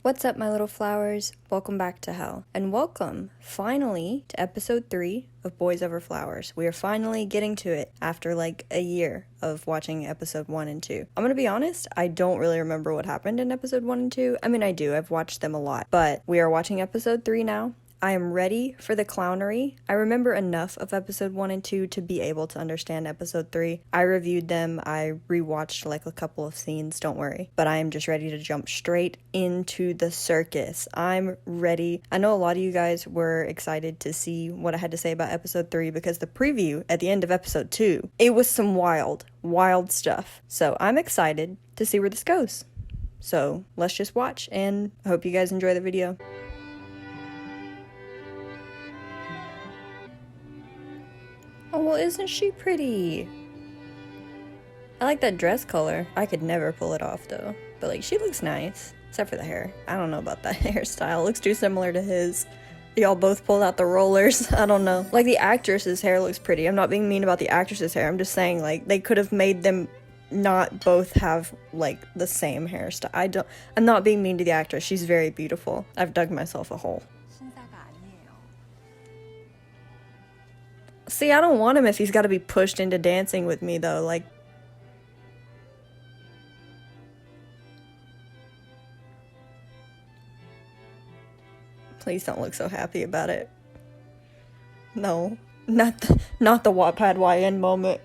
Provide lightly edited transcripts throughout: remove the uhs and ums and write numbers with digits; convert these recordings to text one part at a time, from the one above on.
What's up, my little flowers? Welcome back to hell. And welcome, finally, to episode 3 of Boys Over Flowers. We are finally getting to it after like a year of watching episode 1 and 2. I'm gonna be honest, I don't really remember what happened in episode 1 and 2. I mean, I do, I've watched them a lot. But we are watching episode 3 now. I am ready for the clownery. I remember enough of episode 1 and 2 to be able to understand episode 3. I reviewed them, I rewatched like a couple of scenes, don't worry. But I am just ready to jump straight into the circus. I'm ready. I know a lot of you guys were excited to see what I had to say about episode 3 because the preview at the end of episode 2, it was some wild stuff. So I'm excited to see where this goes. So let's just watch, and I hope you guys enjoy the video. Oh, well, isn't she pretty? I like that dress color. I could never pull it off, though. But, like, she looks nice. Except for the hair. I don't know about that hairstyle. It looks too similar to his. Y'all both pulled out the rollers. I don't know. Like, the actress's hair looks pretty. I'm not being mean about the actress's hair. I'm just saying, like, they could have made them not both have, like, the same hairstyle. I'm not being mean to the actress. She's very beautiful. I've dug myself a hole. See, I don't want him if he's got to be pushed into dancing with me, though. Like, please don't look so happy about it. No, not the Wattpad YN moment.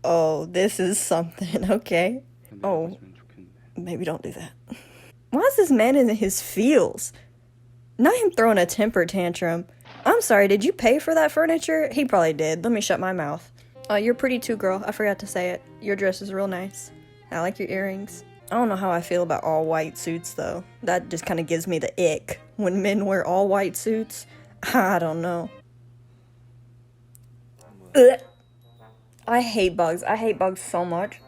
Oh, this is something, okay. Oh, maybe don't do that. Why is this man in his feels? Not him throwing a temper tantrum. I'm sorry, did you pay for that furniture? He probably did. Let me shut my mouth. Oh, you're pretty too, girl. I forgot to say it. Your dress is real nice. I like your earrings. I don't know how I feel about all white suits, though. That just kind of gives me the ick. When men wear all white suits, I don't know. Ugh. I hate bugs. I hate bugs so much.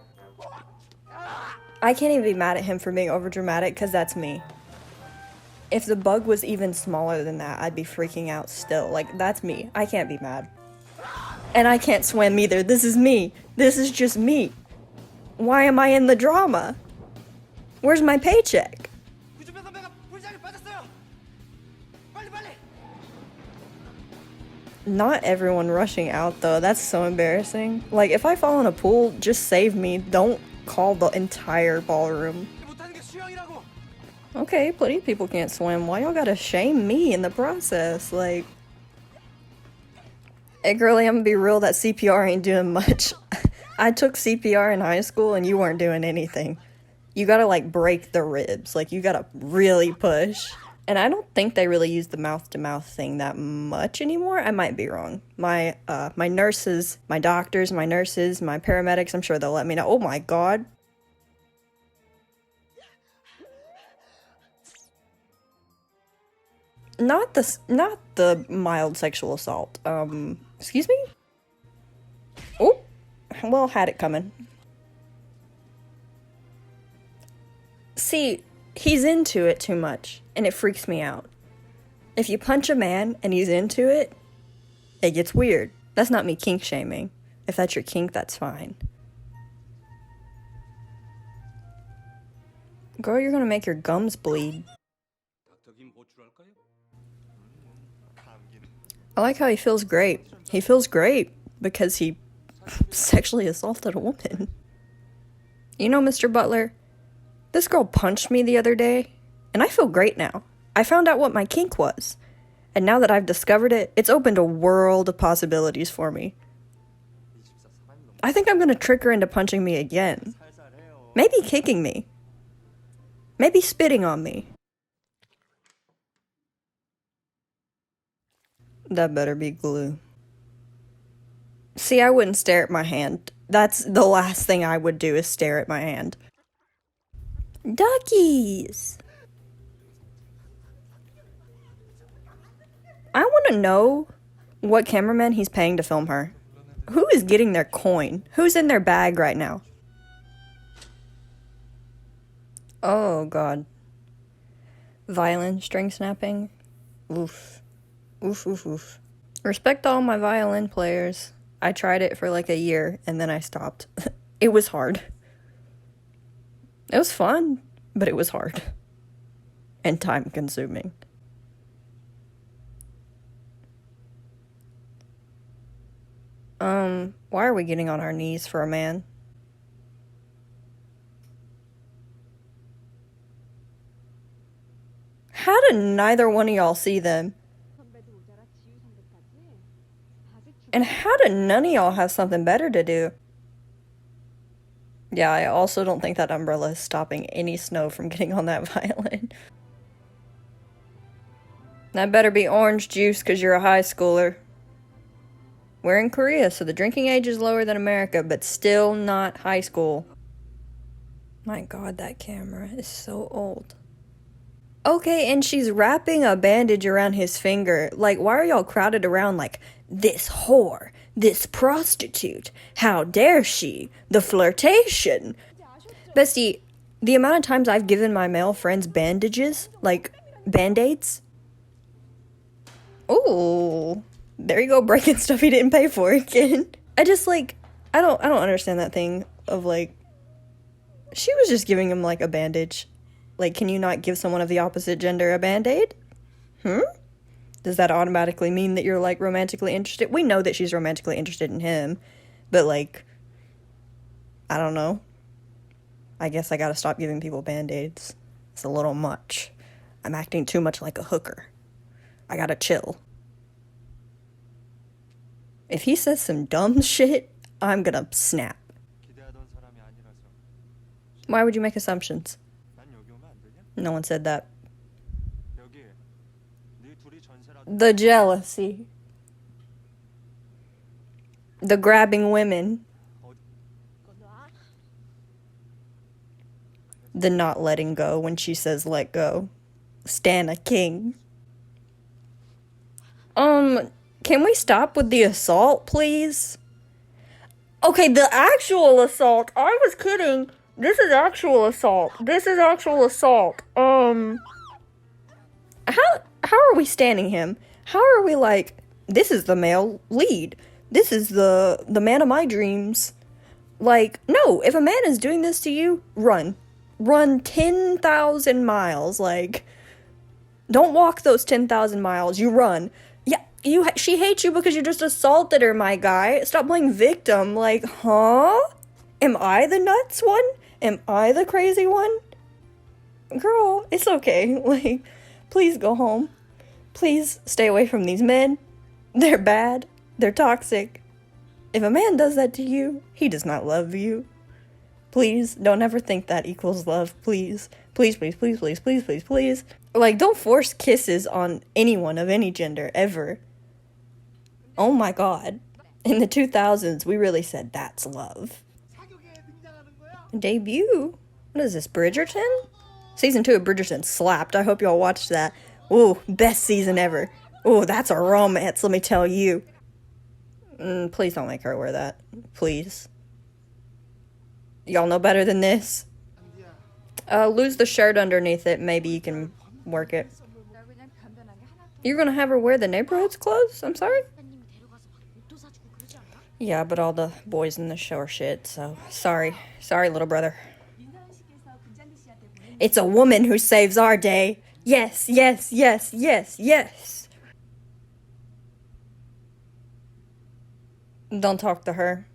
I can't even be mad at him for being overdramatic, because that's me. If the bug was even smaller than that, I'd be freaking out still. Like, that's me. I can't be mad. And I can't swim either. This is me. This is just me. Why am I in the drama? Where's my paycheck? Not everyone rushing out, though. That's so embarrassing. Like, if I fall in a pool, just save me. Don't call the entire ballroom. Okay, plenty of people can't swim. Why y'all gotta shame me in the process? Like, hey girlie, I'm gonna be real, that CPR ain't doing much. I took CPR in high school and you weren't doing anything. You gotta like break the ribs. Like, you gotta really push. And I don't think they really use the mouth-to-mouth thing that much anymore. I might be wrong. My nurses, my doctors, my nurses, my paramedics, I'm sure they'll let me know. Oh my god. Not the mild sexual assault. Excuse me? Oh, well, had it coming. See, he's into it too much, and it freaks me out. If you punch a man and he's into it, it gets weird. That's not me kink shaming. If that's your kink, that's fine. Girl, you're gonna make your gums bleed. I like how he feels great. He feels great because he sexually assaulted a woman. You know, Mr. Butler, this girl punched me the other day, and I feel great now. I found out what my kink was, and now that I've discovered it, it's opened a world of possibilities for me. I think I'm gonna trick her into punching me again. Maybe kicking me. Maybe spitting on me. That better be glue. See, I wouldn't stare at my hand. That's the last thing I would do, is stare at my hand. Duckies! I want to know what cameraman he's paying to film her. Who is getting their coin? Who's in their bag right now? Oh, God. Violin string snapping? Oof. Oof, oof, oof. Respect all my violin players. I tried it for like a year and then I stopped. It was hard. It was fun. but it was hard and time consuming. Why are we getting on our knees for a man? How did neither one of y'all see them? And how did none of y'all have something better to do? Yeah, I also don't think that umbrella is stopping any snow from getting on that violin. That better be orange juice because you're a high schooler. We're in Korea, so the drinking age is lower than America, but still not high school. My God, that camera is so old. Okay, and she's wrapping a bandage around his finger. Like, why are y'all crowded around like, this whore, this prostitute, how dare she, the flirtation? Bestie, the amount of times I've given my male friends bandages, like, band-aids. Ooh, there you go, breaking stuff he didn't pay for again. I just, like, I don't understand that thing of, like, she was just giving him, like, a bandage. Like, can you not give someone of the opposite gender a band-aid? Does that automatically mean that you're, like, romantically interested? We know that she's romantically interested in him, but, like, I don't know. I guess I gotta stop giving people band-aids. It's a little much. I'm acting too much like a hooker. I gotta chill. If he says some dumb shit, I'm gonna snap. Why would you make assumptions? No one said that. The jealousy. The grabbing women. The not letting go when she says let go. Stan a king. Can we stop with the assault, please? Okay, the actual assault. I was kidding. This is actual assault. How are we standing him? How are we like, this is the male lead. This is the man of my dreams. Like, no, if a man is doing this to you, run. Run 10,000 miles. Like, don't walk those 10,000 miles. You run. Yeah, she hates you because you just assaulted her, my guy. Stop playing victim. Like, huh? Am I the nuts one? Am I the crazy one? Girl, it's okay. Like, please go home. Please stay away from these men. They're bad. They're toxic. If a man does that to you, he does not love you. Please, don't ever think that equals love. Please. Please, please, please, please, please, please, please. Like, don't force kisses on anyone of any gender, ever. Oh my God. In the 2000s, we really said that's love. Debut? What is this, Bridgerton? Season 2 of Bridgerton slapped. I hope y'all watched that. Ooh, best season ever. Ooh, that's a romance, let me tell you. Please don't make her wear that. Please. Y'all know better than this. Lose the shirt underneath it. Maybe you can work it. You're gonna have her wear the neighborhood's clothes? I'm sorry? Yeah, but all the boys in the show are shit, so sorry. Sorry, little brother. It's a woman who saves our day. Yes, yes, yes, yes, yes. Don't talk to her.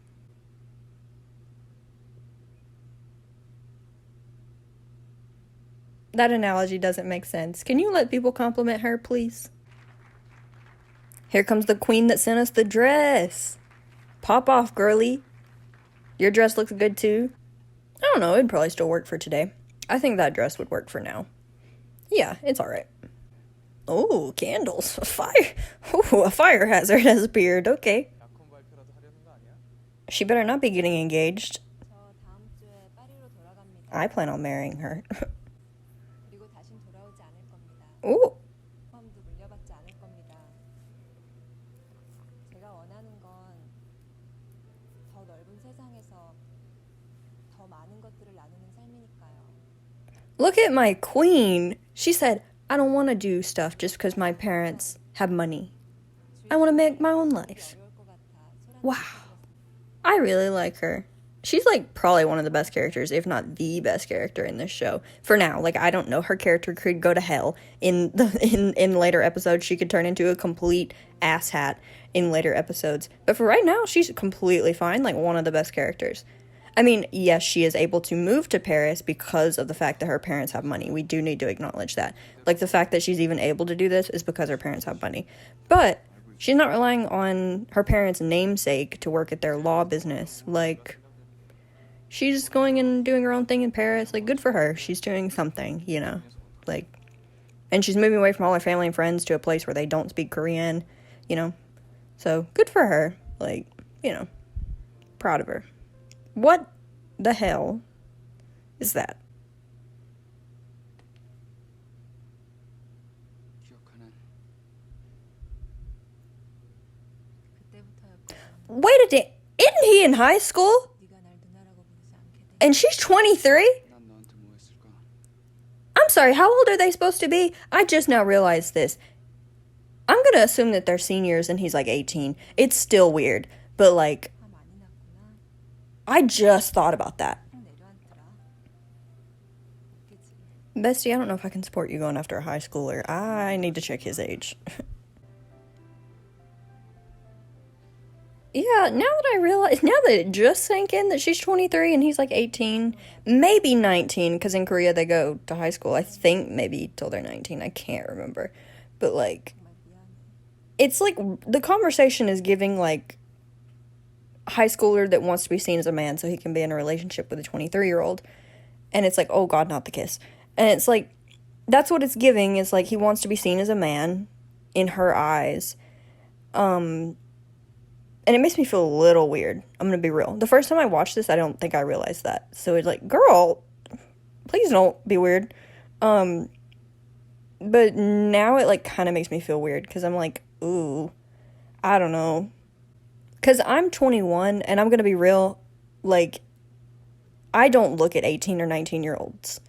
That analogy doesn't make sense. Can you let people compliment her, please? Here comes the queen that sent us the dress. Pop off, girly. Your dress looks good, too. I don't know, it'd probably still work for today. I think that dress would work for now. Yeah, it's alright. Oh, candles. A fire. Ooh, a fire hazard has appeared. Okay. She better not be getting engaged. I plan on marrying her. Ooh. Look at my queen. She said, I don't want to do stuff just because my parents have money. I want to make my own life. Wow. I really like her. she's like probably one of the best characters, if not the best character in this show for now. Like, I don't know, her character could go to hell in later episodes. She could turn into a complete asshat in later episodes, but for right now she's completely fine, like one of the best characters. I mean, yes, she is able to move to Paris because of the fact that her parents have money. We do need to acknowledge that. Like, the fact that she's even able to do this is because her parents have money. But she's not relying on her parents' namesake to work at their law business. Like, she's going and doing her own thing in Paris. Like, good for her. She's doing something, you know. Like, and she's moving away from all her family and friends to a place where they don't speak Korean, you know. So, good for her. Like, you know, proud of her. What the hell is that? Wait a day. Isn't he in high school? And she's 23? I'm sorry, how old are they supposed to be? I just now realized this. I'm gonna assume that they're seniors and he's like 18. It's still weird, but like, I just thought about that. Bestie, I don't know if I can support you going after a high schooler. I need to check his age. Yeah, now that it just sank in that she's 23 and he's like 18, maybe 19, because in Korea they go to high school, I think maybe till they're 19, I can't remember. But like, it's like, the conversation is giving like, high schooler that wants to be seen as a man so he can be in a relationship with a 23-year-old, and it's like, oh god, not the kiss. And it's like, that's what it's giving, is like, he wants to be seen as a man in her eyes, and it makes me feel a little weird. I'm gonna be real. The first time I watched this, I don't think I realized that. So it's like, girl, please don't be weird. But now it like kind of makes me feel weird, because I'm like, ooh, I don't know. Because I'm 21, and I'm going to be real, like, I don't look at 18 or 19-year-olds.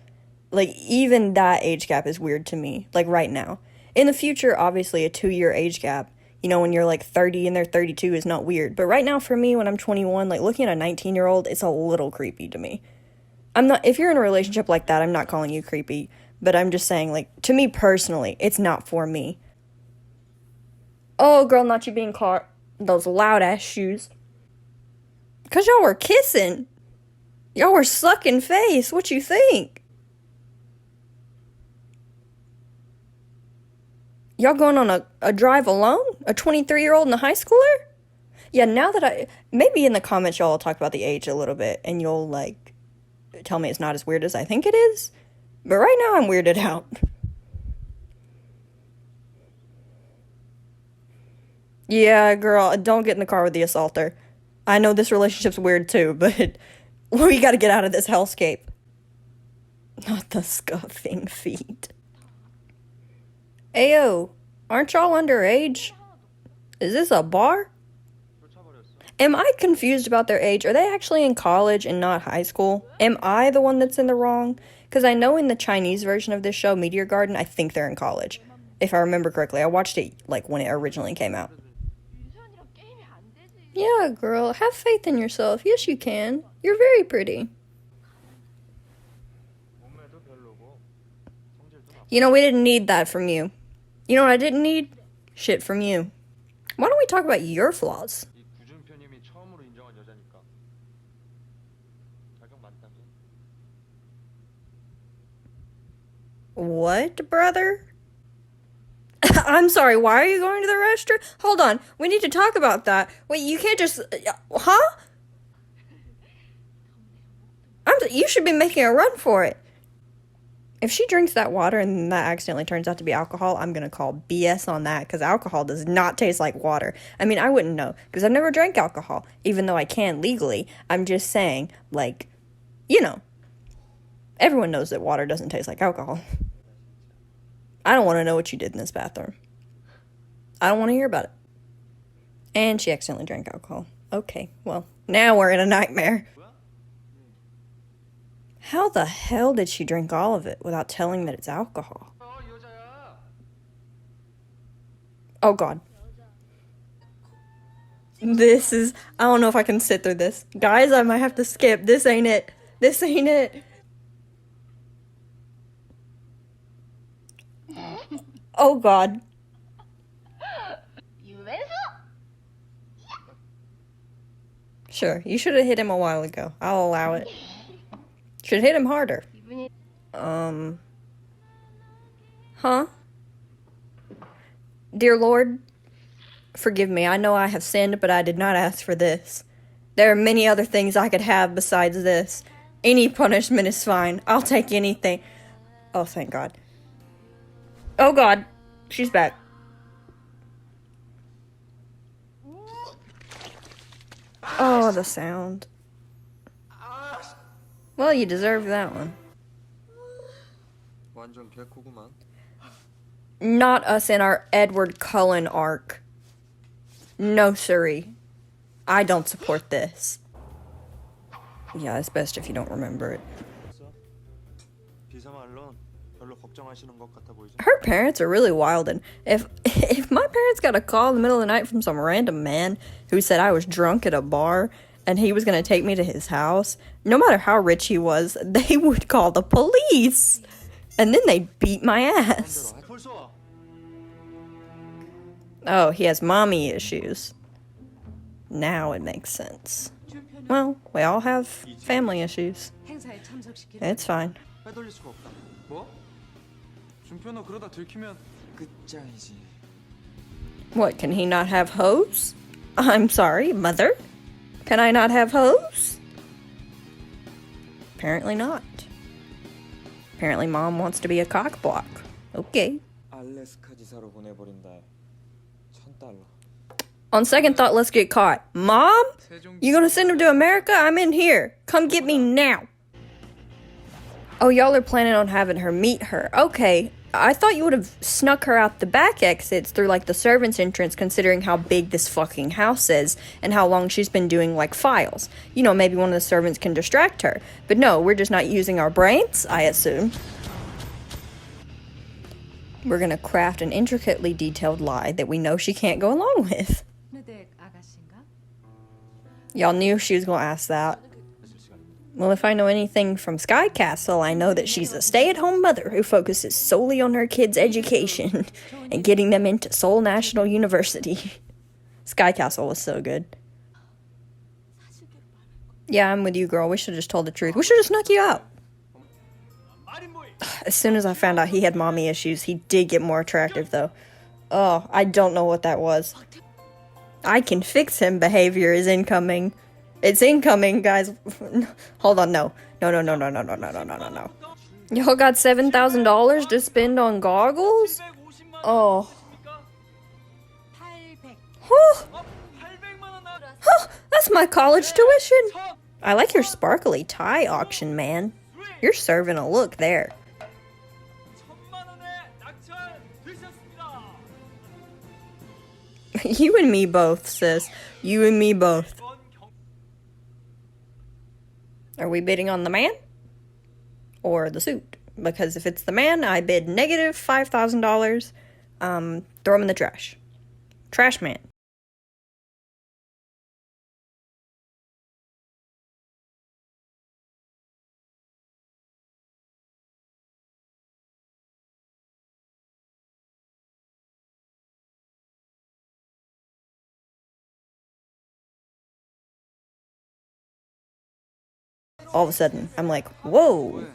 Like, even that age gap is weird to me, like, right now. In the future, obviously, a 2-year age gap, you know, when you're, like, 30 and they're 32 is not weird. But right now, for me, when I'm 21, like, looking at a 19-year-old, it's a little creepy to me. If you're in a relationship like that, I'm not calling you creepy. But I'm just saying, like, to me personally, it's not for me. Oh, girl, not you being caught. Those loud-ass shoes. Because y'all were kissing. Y'all were sucking face. What you think? Y'all going on a drive alone? A 23-year-old and a high schooler? Yeah, now that maybe in the comments y'all will talk about the age a little bit, and you'll, like, tell me it's not as weird as I think it is. But right now I'm weirded out. Yeah, girl, don't get in the car with the assaulter. I know this relationship's weird too, but we gotta get out of this hellscape. Not the scuffing feet. Ayo, aren't y'all underage? Is this a bar? Am I confused about their age? Are they actually in college and not high school? Am I the one that's in the wrong? Because I know in the Chinese version of this show, Meteor Garden, I think they're in college. If I remember correctly. I watched it, like, when it originally came out. Yeah, girl, have faith in yourself. Yes, you can. You're very pretty. You know, we didn't need that from you. You know what I didn't need? Shit from you. Why don't we talk about your flaws? What, brother? I'm sorry, why are you going to the restroom? Hold on, we need to talk about that. Wait, you can't just... Huh? You should be making a run for it. If she drinks that water and that accidentally turns out to be alcohol, I'm going to call BS on that, because alcohol does not taste like water. I mean, I wouldn't know, because I've never drank alcohol, even though I can legally. I'm just saying, like, you know, everyone knows that water doesn't taste like alcohol. I don't want to know what you did in this bathroom. I don't want to hear about it. And she accidentally drank alcohol. Okay, well, now we're in a nightmare. How the hell did she drink all of it without telling that it's alcohol? Oh, God. This is, I don't know if I can sit through this. Guys, I might have to skip. This ain't it. This ain't it. Oh God. Sure, you should have hit him a while ago. I'll allow it. Should hit him harder. Huh? Dear Lord, forgive me. I know I have sinned, but I did not ask for this. There are many other things I could have besides this. Any punishment is fine. I'll take anything. Oh, thank God. Oh God, she's back. Oh, the sound. Well, you deserve that one. 완전 개코구만. Not us in our Edward Cullen arc. No, siree. I don't support this. Yeah, it's best if you don't remember it. 비서말론 별로 걱정하시는 것 같아 보이죠? Her parents are really wild, and if my parents got a call in the middle of the night from some random man who said I was drunk at a bar and he was gonna take me to his house, no matter how rich he was, they would call the police, and then they'd beat my ass. Oh, he has mommy issues. Now it makes sense. Well, we all have family issues. It's fine. 빼돌릴 수가 없다. 뭐? 준표너 그러다 들키면 끝장이지. What, can he not have hoes? I'm sorry, mother? Can I not have hoes? Apparently not. Apparently mom wants to be a cockblock. Okay. 알래스카 지사로 보내버린다. $1,000. On second thought, let's get caught. Mom? You gonna send him to America? I'm in here. Come get me now. Oh, y'all are planning on having her meet her. Okay. I thought you would have snuck her out the back exits through, like, the servant's entrance, considering how big this fucking house is and how long she's been doing, like, files. You know, maybe one of the servants can distract her. But no, we're just not using our brains, I assume. We're gonna craft an intricately detailed lie that we know she can't go along with. Y'all knew she was gonna ask that. Well, if I know anything from Sky Castle, I know that she's a stay-at-home mother who focuses solely on her kids' education and getting them into Seoul National University. Sky Castle was so good. Yeah, I'm with you, girl. We should have just told the truth. We should have snuck you out. As soon as I found out he had mommy issues, he did get more attractive, though. Oh, I don't know what that was. I can fix him behavior is incoming. It's incoming, guys. Hold on, no. No. Y'all got $7,000 to spend on goggles? Oh. That's my college tuition. I like your sparkly tie auction, man. You're serving a look there. You and me both, sis. You and me both. Are we bidding on the man? Or the suit? Because if it's the man, I bid negative $5,000. Throw him in the trash. Trash man. All of a sudden, I'm like, whoa.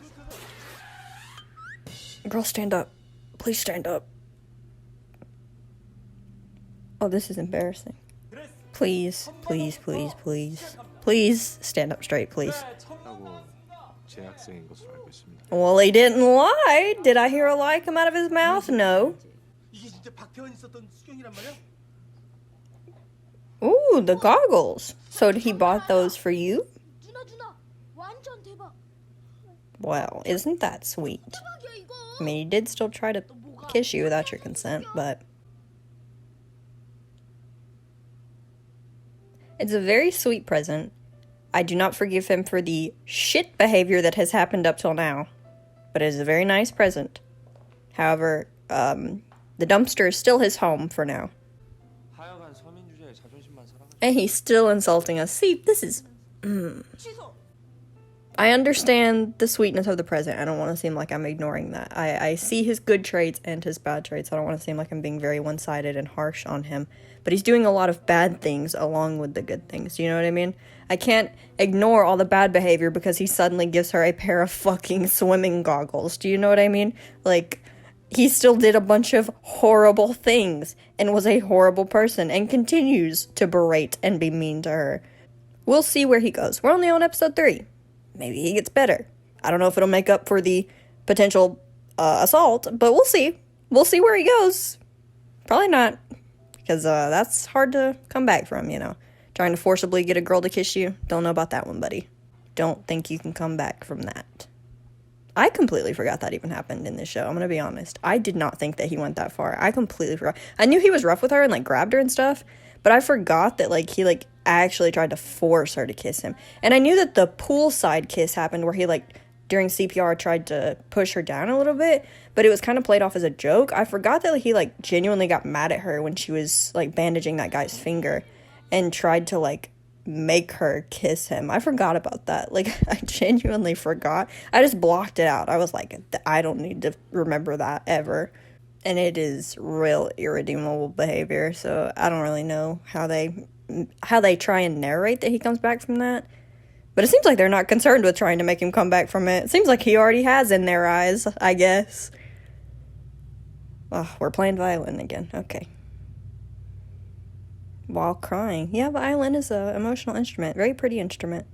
Girl, stand up. Please stand up. Oh, this is embarrassing. Please. Please stand up straight, please. Well, he didn't lie. Did I hear a lie come out of his mouth? No. Ooh, the goggles. So he bought those for you? Well, isn't that sweet? I mean, he did still try to kiss you without your consent, but... It's a very sweet present. I do not forgive him for the shit behavior that has happened up till now, but it is a very nice present. However, the dumpster is still his home for now. And he's still insulting us. See, this is... I understand the sweetness of the present. I don't want to seem like I'm ignoring that. I see his good traits and his bad traits. I don't want to seem like I'm being very one-sided and harsh on him. But he's doing a lot of bad things along with the good things. Do you know what I mean? I can't ignore all the bad behavior because he suddenly gives her a pair of fucking swimming goggles. Do you know what I mean? Like, he still did a bunch of horrible things and was a horrible person and continues to berate and be mean to her. We'll see where he goes. We're only on episode 3. Maybe he gets better. I don't know if it'll make up for the potential assault, but we'll see. We'll see where he goes. Probably not. Because that's hard to come back from, you know. Trying to forcibly get a girl to kiss you. Don't know about that one, buddy. Don't think you can come back from that. I completely forgot that even happened in this show. I'm going to be honest. I did not think that he went that far. I completely forgot. I knew he was rough with her and, like, grabbed her and stuff. But I forgot that, like, he, like, actually tried to force her to kiss him. And I knew that the poolside kiss happened where he, like, during CPR tried to push her down a little bit. But it was kind of played off as a joke. I forgot that, like, he, like, genuinely got mad at her when she was, like, bandaging that guy's finger. And tried to, like, make her kiss him. I forgot about that. Like, I genuinely forgot. I just blocked it out. I was like, I don't need to remember that ever. And it is real irredeemable behavior, so I don't really know how they try and narrate that he comes back from that. But it seems like they're not concerned with trying to make him come back from it. It seems like he already has in their eyes, I guess. Oh, we're playing violin again. Okay. While crying. Yeah, violin is an emotional instrument. Very pretty instrument.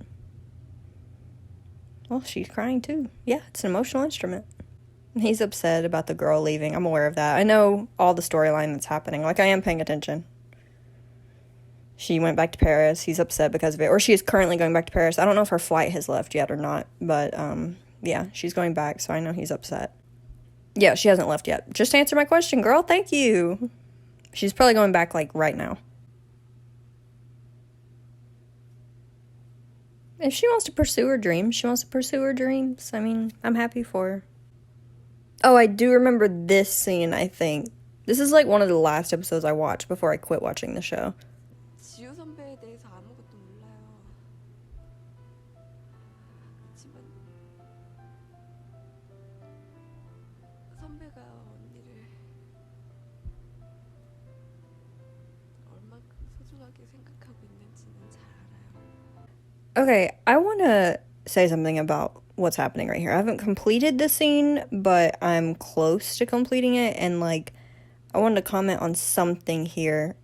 Well, she's crying too. Yeah, it's an emotional instrument. He's upset about the girl leaving. I'm aware of that. I know all the storyline that's happening. Like, I am paying attention. She went back to Paris. He's upset because of it. Or she is currently going back to Paris. I don't know if her flight has left yet or not. But, yeah, she's going back, so I know he's upset. Yeah, she hasn't left yet. Just answer my question, girl. Thank you. She's probably going back, like, right now. If she wants to pursue her dreams, she wants to pursue her dreams. I mean, I'm happy for her. Oh, I do remember this scene, I think. This is like one of the last episodes I watched before I quit watching the show. 지우 선배에 대해서 아무것도 몰라요. 하지만 선배가 언니를 얼만큼 소중하게 생각하고 있는지는 잘 알아요. Okay, I want to say something about what's happening right here. I haven't completed the scene, but I'm close to completing it, and like I wanted to comment on something here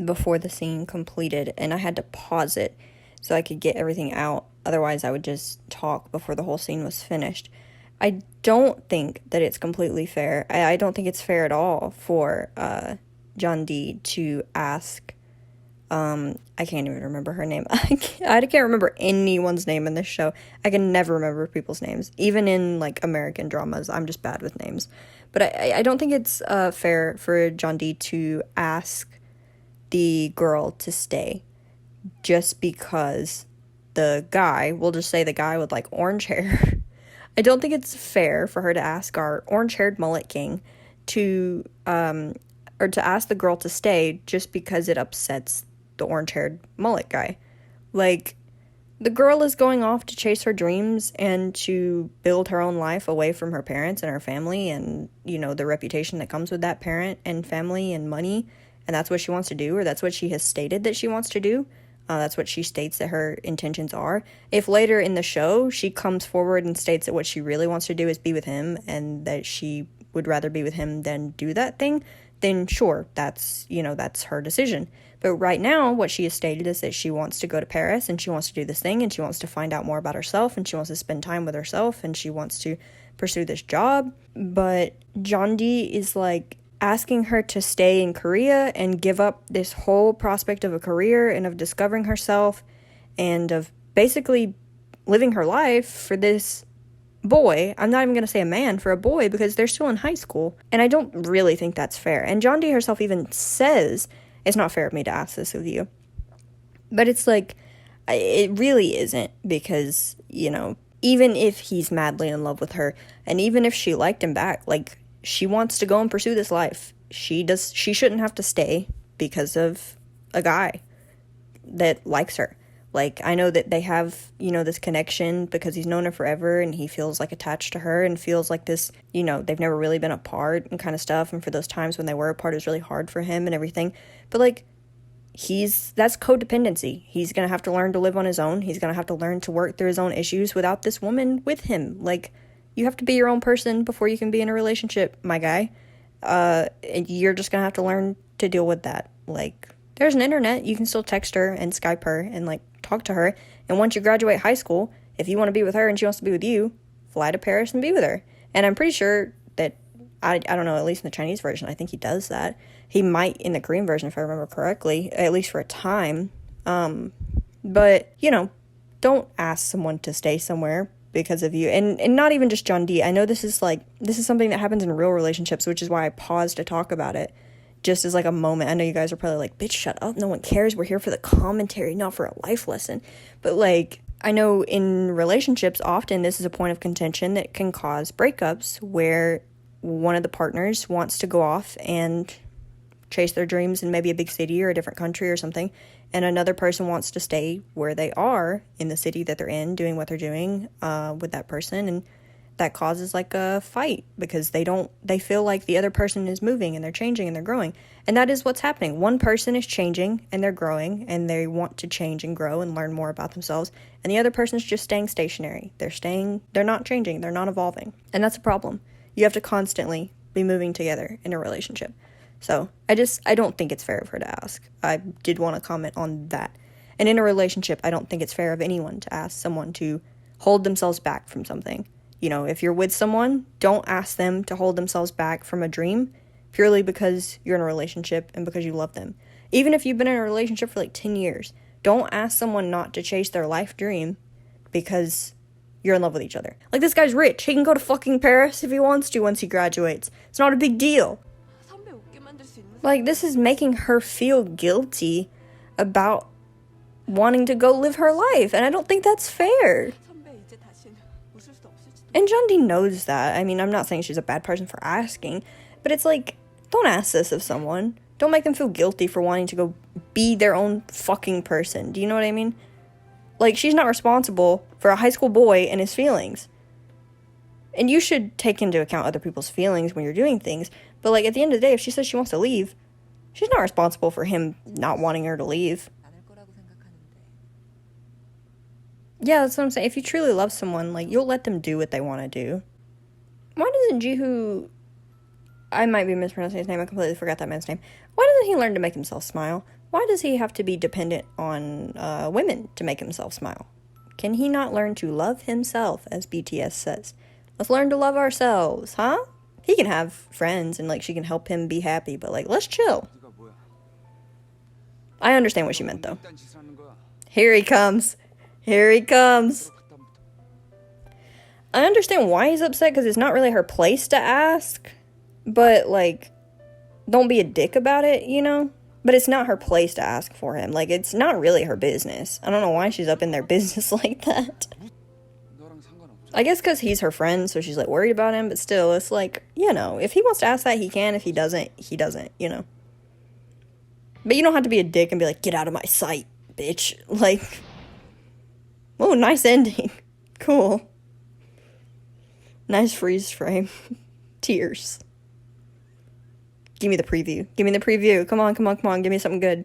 before the scene completed, and I had to pause it so I could get everything out. Otherwise, I would just talk before the whole scene was finished. I don't think that it's completely fair. I don't think it's fair at all for John D to ask I can't even remember her name. I can't remember anyone's name in this show. I can never remember people's names. Even in, like, American dramas, I'm just bad with names. But I don't think it's fair for John D to ask the girl to stay just because the guy, we'll just say the guy with, like, orange hair. I don't think it's fair for her to ask our orange-haired mullet king to, or to ask the girl to stay just because it upsets the orange-haired mullet guy. Like, the girl is going off to chase her dreams and to build her own life away from her parents and her family and, you know, the reputation that comes with that parent and family and money, and that's what she wants to do, or that's what she has stated that she wants to do. That's what she states that her intentions are. If later in the show she comes forward and states that what she really wants to do is be with him and that she would rather be with him than do that thing, then sure, that's, you know, that's her decision. But right now, what she has stated is that she wants to go to Paris and she wants to do this thing and she wants to find out more about herself and she wants to spend time with herself and she wants to pursue this job. But John D is like asking her to stay in Korea and give up this whole prospect of a career and of discovering herself and of basically living her life for this boy. I'm not even going to say a man, for a boy, because they're still in high school. And I don't really think that's fair. And John D herself even says, it's not fair of me to ask this of you. But it's like, it really isn't, because, you know, even if he's madly in love with her, and even if she liked him back, like, she wants to go and pursue this life. She shouldn't have to stay because of a guy that likes her. Like, I know that they have, you know, this connection because he's known her forever and he feels, like, attached to her and feels like this, you know, they've never really been apart and kind of stuff. And for those times when they were apart, it was really hard for him and everything. But, like, that's codependency. He's going to have to learn to live on his own. He's going to have to learn to work through his own issues without this woman with him. Like, you have to be your own person before you can be in a relationship, my guy. You're just going to have to learn to deal with that. Like, there's an internet. You can still text her and Skype her and, like, talk to her. And once you graduate high school, if you want to be with her and she wants to be with you, fly to Paris and be with her. And I'm pretty sure that, I don't know, at least in the Chinese version, I think he does that. He might in the Korean version, if I remember correctly, at least for a time. But, you know, don't ask someone to stay somewhere because of you. And not even just John D. I know this is something that happens in real relationships, which is why I paused to talk about it. Just as, like, a moment. I know you guys are probably like, bitch, shut up. No one cares. We're here for the commentary, not for a life lesson. But, like, I know in relationships, often this is a point of contention that can cause breakups where one of the partners wants to go off and chase their dreams in maybe a big city or a different country or something, and another person wants to stay where they are in the city that they're in, doing what they're doing with that person, and that causes, like, a fight because they feel like the other person is moving and they're changing and they're growing. And that is what's happening. One person is changing and they're growing and they want to change and grow and learn more about themselves, and the other person's just staying stationary. They're not changing, they're not evolving, and that's a problem. You have to constantly be moving together in a relationship. So I don't think it's fair of her to ask. I did want to comment on that. And in a relationship, I don't think it's fair of anyone to ask someone to hold themselves back from something. You know, if you're with someone, don't ask them to hold themselves back from a dream purely because you're in a relationship and because you love them. Even if you've been in a relationship for like 10 years, don't ask someone not to chase their life dream because you're in love with each other. Like, this guy's rich. He can go to fucking Paris if he wants to once he graduates. It's not a big deal. Like, this is making her feel guilty about wanting to go live her life, and I don't think that's fair. And John D knows that. I mean, I'm not saying she's a bad person for asking, but it's like, don't ask this of someone. Don't make them feel guilty for wanting to go be their own fucking person. Do you know what I mean? Like, she's not responsible for a high school boy and his feelings. And you should take into account other people's feelings when you're doing things. But, like, at the end of the day, if she says she wants to leave, she's not responsible for him not wanting her to leave. Yeah, that's what I'm saying. If you truly love someone, like, you'll let them do what they want to do. Why doesn't Jihu... I might be mispronouncing his name. I completely forgot that man's name. Why doesn't he learn to make himself smile? Why does he have to be dependent on women to make himself smile? Can he not learn to love himself, as BTS says? Let's learn to love ourselves, huh? He can have friends and, like, she can help him be happy, but, like, let's chill. I understand what she meant, though. Here he comes. Here he comes. I understand why he's upset, because it's not really her place to ask. But, like, don't be a dick about it, you know? But it's not her place to ask for him. Like, it's not really her business. I don't know why she's up in their business like that. I guess because he's her friend, so she's, like, worried about him. But still, it's like, you know, if he wants to ask that, he can. If he doesn't, he doesn't, you know? But you don't have to be a dick and be like, get out of my sight, bitch. Like, oh, nice ending. Cool. Nice freeze frame. Tears. Give me the preview. Give me the preview. Come on, come on, come on. Give me something good.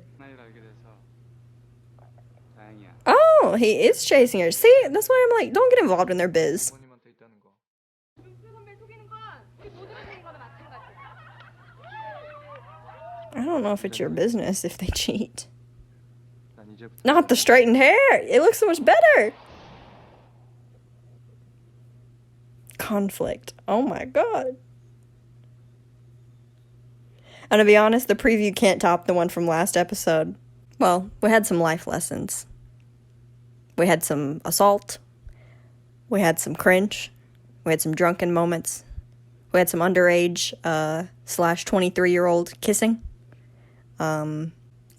Oh, he is chasing her. See, that's why I'm like, don't get involved in their biz. I don't know if it's your business if they cheat. Not the straightened hair. It looks so much better. Conflict. Oh my god. And to be honest, the preview can't top the one from last episode. Well, we had some life lessons. We had some assault. We had some cringe. We had some drunken moments. We had some underage / 23-year-old kissing. You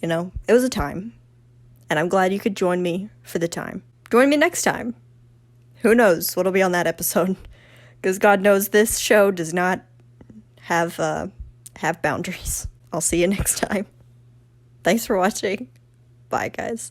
know, it was a time. And I'm glad you could join me for the time. Join me next time. Who knows what'll be on that episode. Because God knows this show does not have boundaries. I'll see you next time. Thanks for watching. Bye, guys.